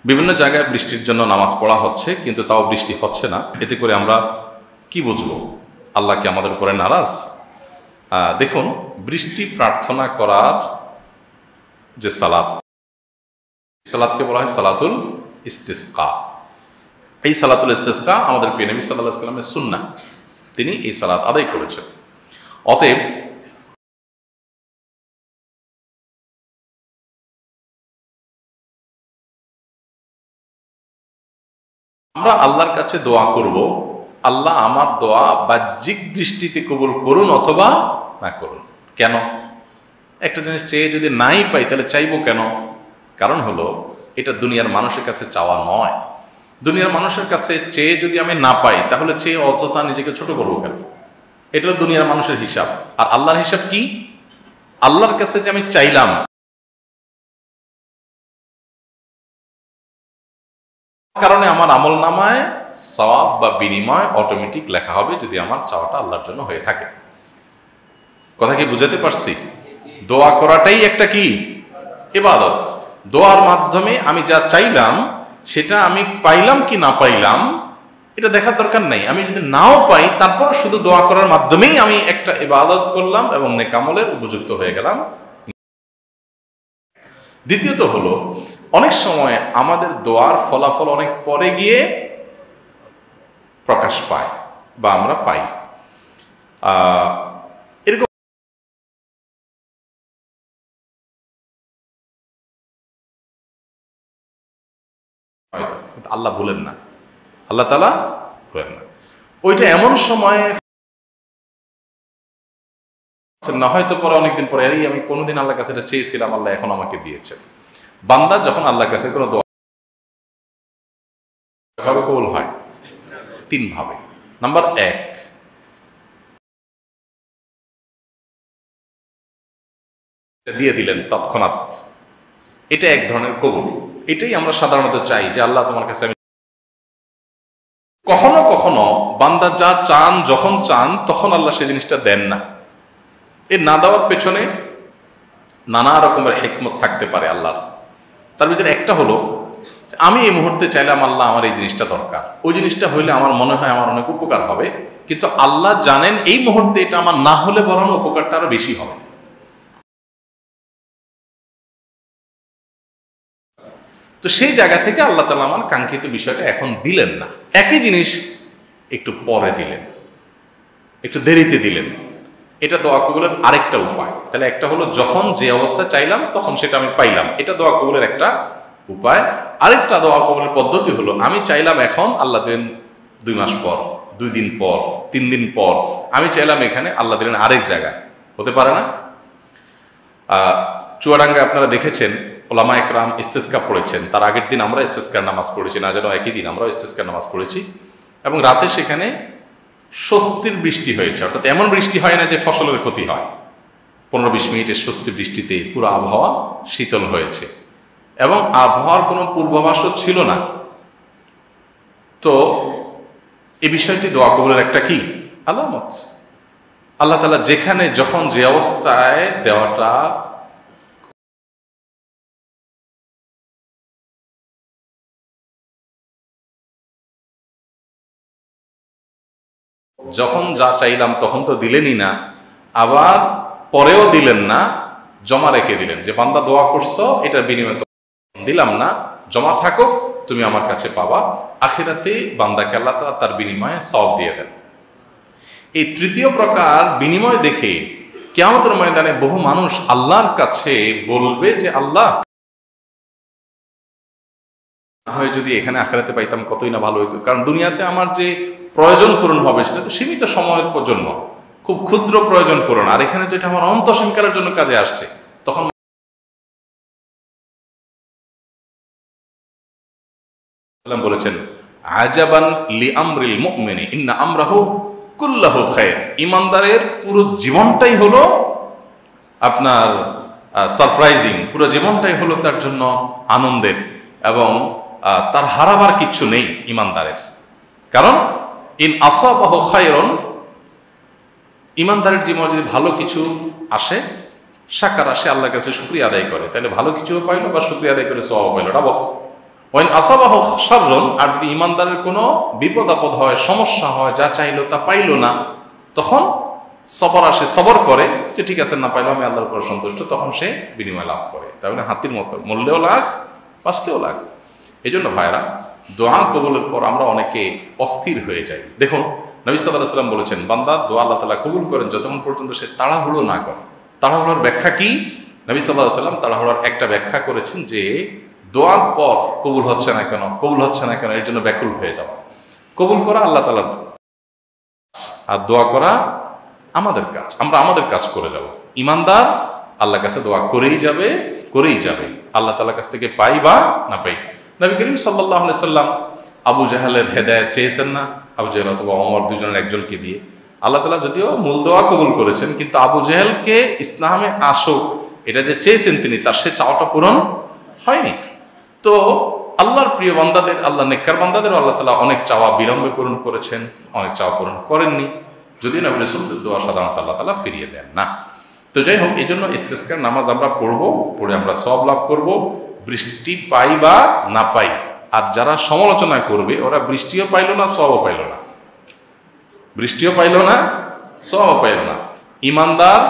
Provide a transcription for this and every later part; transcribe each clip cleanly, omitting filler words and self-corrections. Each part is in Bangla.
বিভিন্ন জায়গায় বৃষ্টির জন্য নামাজ পড়া হচ্ছে, কিন্তু তাও বৃষ্টি হচ্ছে না। এতে করে আমরা কি বুঝবো? আল্লাহ কি আমাদের উপরে নারাজ? দেখুন, বৃষ্টি প্রার্থনা করার যে সালাতকে বলা হয় সালাতুল ইস্তিসকা। এই সালাতুল ইস্তিসকা আমাদের প্রিয় নবী সাল্লাল্লাহু আলাইহি ওয়াসাল্লামের সুন্নাহ। তিনি এই সালাত আদায় করেছেন। অতএব আমরা আল্লাহর কাছে দোয়া করব, আল্লাহ আমার দোয়া বাহ্যিক দৃষ্টিতে কবুল করুন অথবা না করুন। কেন? একটা জিনিস চেয়ে যদি নাই পাই তাহলে চাইবো কেন? কারণ হলো, এটা দুনিয়ার মানুষের কাছে চাওয়া নয়। দুনিয়ার মানুষের কাছে চেয়ে যদি আমি না পাই তাহলে চেয়ে অযথা নিজেকে ছোট করবো কেন? এটা হলো দুনিয়ার মানুষের হিসাব। আর আল্লাহর হিসাব কি? আল্লাহর কাছে যে আমি চাইলাম, কারণে আমার আমল নামায় সওয়াব বা বিনিময় অটোমেটিক লেখা হবে যদি আমার চাওয়াটা আল্লাহর জন্য হয়ে থাকে। কথা কি বুঝাতে পারছি? দোয়া করাটাই একটা কি ইবাদত। দোয়ার মাধ্যমে আমি যা চাইলাম সেটা আমি পাইলাম কি না পাইলাম এটা দেখার দরকার নাই। আমি যদি নাও পাই তারপর শুধু দোয়া করার মাধ্যমেই আমি একটা ইবাদত করলাম এবং নেক আমলের উপযুক্ত হয়ে গেলাম। দ্বিতীয়ত হলো, অনেক সময় আমাদের দোয়ার ফলাফল অনেক পরে গিয়ে প্রকাশ পায় বা আমরা পাই। এরকম আল্লাহ বলেন না, আল্লাহ তাআলা বলেন না। ওইটা এমন সময় না, হয়তো পরে অনেকদিন পরে, আমি কোনোদিন আল্লাহর কাছে এটা চেয়েছিলাম, আল্লাহ এখন আমাকে দিয়েছে। বান্দা যখন আল্লাহর কাছে কোনো দোয়া ভাবে কবুল হয়, তিন ভাবে। নাম্বার এক, দিয়ে দিলেন তৎক্ষণাৎ, এটা এক ধরনের কবুল। এটাই আমরা সাধারণত চাই যে আল্লাহ তোমার কাছে আমি। কখনো কখনো বান্দা যা চান, যখন চান তখন আল্লাহ সেই জিনিসটা দেন না। এর না দেওয়ার পেছনে নানা রকমের হিকমত থাকতে পারে আল্লাহর। তার ভিতরে একটা হলো, আমি এই মুহূর্তে চাইলাম আল্লাহ আমার এই জিনিসটা দরকার, ওই জিনিসটা হইলে আমার মনে হয় আমার অনেক উপকার হবে, কিন্তু আল্লাহ জানেন এই মুহূর্তে এটা আমার না হলে বরং উপকারটা আরো বেশি হবে। তো সেই জায়গা থেকে আল্লাহ তাআলা আমার কাঙ্ক্ষিত বিষয়টা এখন দিলেন না। একই জিনিস একটু পরে দিলেন, একটু দেরিতে দিলেন। এটা দোয়া কবুলের আরেকটা উপায়। তাহলে একটা হলো, যখন যে অবস্থা চাইলাম তখন সেটা আমি পাইলাম, এটা দোয়া কবুলের একটা উপায়। আরেকটা দোয়া কবুলের পদ্ধতি হলো, আমি চাইলাম এখন, আল্লাহ দিলেন 2 মাস পর, 2 দিন পর, 3 দিন পর। আমি চাইলাম এখানে, আল্লাহ দিলেন আরেক জায়গায়। হতে পারে না? চুয়াডাঙ্গায় আপনারা দেখেছেন ওলামা একরাম ইস্তেসকা পড়েছেন, তার আগের দিন আমরা ইস্তেসকার নামাজ পড়েছি, না যেন একই দিন আমরা ইস্তেসকার নামাজ পড়েছি, এবং রাতে সেখানে স্বস্তির বৃষ্টি হয়েছে। অর্থাৎ এমন বৃষ্টি হয় না যে ফসলের ক্ষতি হয়। 15-20 মিনিটের স্বস্তির বৃষ্টিতে পুরো আবহাওয়া শীতল হয়েছে এবং আবহাওয়ার কোনো পূর্বাভাসও ছিল না। তো এই বিষয়টি দোয়া কবুলের একটা কি আলামত। আল্লাহ তাআলা যেখানে যখন যে অবস্থায় দেওয়াটা যখন যা চাইলাম তখন তো দিলেনই না, আবার পরেও দিলেন না, জমা রেখে দিলেন যে বান্দা দোয়া করছো, এটার বিনিময়ে দিলাম না, জমা থাকো, তুমি আমার কাছে পাবা। আখিরাতে বান্দাকে আল্লাহ তাআলা তার বিনিময়ে সওয়াব দিয়ে দেন। এই তৃতীয় প্রকার বিনিময় দেখে কিয়ামতের ময়দানে বহু মানুষ আল্লাহর কাছে বলবে যে আল্লাহ, হয় যদি এখানে আখিরাতে পাইতাম কতই না ভালো হইতো। কারণ দুনিয়াতে আমার যে প্রয়োজন পূরণ হবে সেটা তো সীমিত সময়ের জন্য, খুব ক্ষুদ্র প্রয়োজন পূরণ, আর এখানে তো এটা আমার অন্তঃসীমকালের জন্য কাজে আসছে। তখন বলেছেন, আজাবান লিআমরিল মুমিনি ইন্না আমরাহু কুল্লাহু খায়র। ঈমানদারের পুরো জীবনটাই হলো আপনার সারপ্রাইজিং, পুরো জীবনটাই হলো তার জন্য আনন্দের, এবং তার হারাবার কিচ্ছু নেই ঈমানদারের। কারণ ইন আসাবাহু খায়রুন, ঈমানদারের জীবনে যদি ভালো কিছু আসে, শাকার আসে, আল্লাহর কাছে শুকরিয়া আদায় করে, তাহলে ভালো কিছুও পাইলো বা শুকরিয়া আদায় করে সওয়াব পাইলো, ডাবল। ওয়াইন আসাবাহু শাররুন, আর যদি ইমানদারের কোনো বিপদ আপদ হয়, সমস্যা হয়, যা চাইলো তা পাইলো না, তখন সবর আসে, সবর করে যে ঠিক আছে, না পাইলো আমি আল্লাহর উপর সন্তুষ্ট, তখন সে বিনিময় লাভ করে। তাহলে হাতির মতো মরলেও লাখ, বাঁচলেও লাখ। এই জন্য ভাইরা, দোয়া কবুলের পর আমরা অনেকে অস্থির হয়ে যাই। দেখুন, নবী সাল্লাল্লাহু আলাইহি ওয়াসাল্লাম বলেছেন, বান্দা দোয়া আল্লাহ তাআলা কবুল করেন যতক্ষণ পর্যন্ত সে তাড়াহুড়ো না করে। তাড়াহুড়োর ব্যাখ্যা কি? নবী সাল্লাল্লাহু আলাইহি ওয়াসাল্লাম তাড়াহুড়োর একটা ব্যাখ্যা করেছেন যে দোয়ার পর কবুল হচ্ছে না কেন, কবুল হচ্ছে না কেন, এর জন্য ব্যাকুল হয়ে যাওয়া। কবুল করা আল্লাহ তাআলার, আর দোয়া করা আমাদের কাজ। আমরা আমাদের কাজ করে যাব। ইমানদার আল্লাহর কাছে দোয়া করেই যাবে, করেই যাবে, আল্লাহ তাআলার কাছ থেকে পাই বা না পাই। নবী করিম সাল্লাল্লাহু আলাইহি সাল্লাম আবু জাহেলের হেদায়েত চেয়েছেন না? আবু জাহেল অথবা ওমর, দুজনের একজনকে দিয়ে। আল্লাহ তাআলা যদিও মূল দোয়া কবুল করেছেন, কিন্তু আবু জাহেলকে ইসলামে আসুক এটা যে চেয়েছেন তিনি, তার সে চাওয়াটা পূরণ হয়নি। তো আল্লাহর প্রিয় বান্দাদের, আল্লাহ নেককার বান্দাদেরও আল্লাহ তাআলা অনেক চাওয়া বিলম্বে পূরণ করেছেন, অনেক চাওয়া পূরণ করেননি, যদিও নবী রাসূলদের দোয়া সাধারণত আল্লাহ তাআলা ফিরিয়ে দেন না। তো যাই হোক, এই জন্য ইস্তেসকার নামাজ আমরা পড়বো, পড়ে আমরা সওয়াব লাভ করব, বৃষ্টি পাই বা না পাই। আর যারা সমালোচনা করবে ওরা বৃষ্টিও পাইল না, সওয়াবও পাইল না, বৃষ্টিও পাইল না, সওয়াবও পাইল না। ইমানদার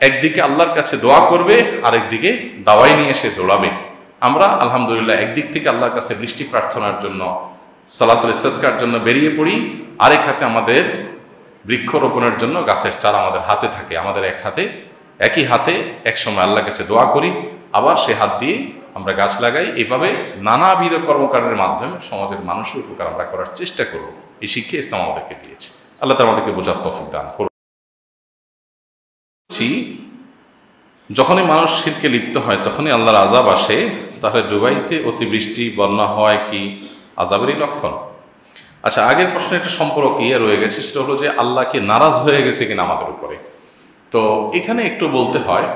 একদিকে আল্লাহর কাছে দোয়া করবে, আরেকদিকে দাওয়াই নিয়ে এসে দৌড়াবে। আমরা আলহামদুলিল্লাহ একদিক থেকে আল্লাহর কাছে বৃষ্টি প্রার্থনার জন্য, সালাতুল ইস্তেসকার জন্য বেরিয়ে পড়ি, আরেক হাতে আমাদের বৃক্ষরোপণের জন্য গাছের চারা আমাদের হাতে থাকে। আমাদের একই হাতে একসময় আল্লাহর কাছে দোয়া করি, আবার সে হাত দিয়ে আমরা গাছ লাগাই। এইভাবে নানাবিধ কর্মকাণ্ডের মাধ্যমে সমাজের মানুষের উপকার আমরা করার চেষ্টা করব। এই শিক্ষা ইসলাম আমাদেরকে দিয়েছে। আল্লাহ তাআলা আমাদেরকে বোঝার তৌফিক দান করুন। যখনই মানুষ শিরকে লিপ্ত হয় তখনই আল্লাহর আযাব আসে। তাহলে দুবাইতে অতিবৃষ্টি, বন্যা হয় কি আযাবেরই লক্ষণ? আচ্ছা, আগের প্রশ্নে একটা সম্পর্ক রয়ে গেছে, সেটা হলো যে আল্লাহ কি নারাজ হয়ে গেছে কিনা আমাদের উপরে। তো এখানে একটু বলতে হয়,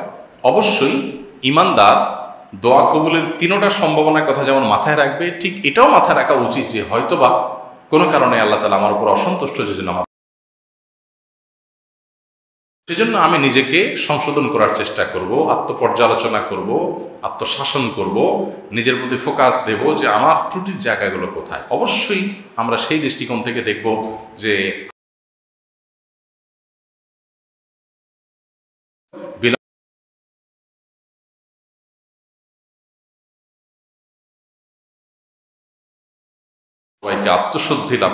অবশ্যই ইমানদার দোয়া কবুলের তিনটা সম্ভাবনার কথা যেমন মাথায় রাখবে, ঠিক এটাও মাথায় রাখা উচিত যে হয়তোবা কোনো কারণে আল্লাহ তাআলা আমার উপর অসন্তুষ্ট, যেজন্য সেজন্য আমি নিজেকে সংশোধন করার চেষ্টা করব, আত্মপর্যালোচনা করব, আত্মশাসন করব, নিজের প্রতি ফোকাস দেব যে আমার ত্রুটির জায়গাগুলো কোথায়। অবশ্যই আমরা সেই দৃষ্টিকোণ থেকে দেখব যে সবাইকে আত্মশুদ্ধি লাভ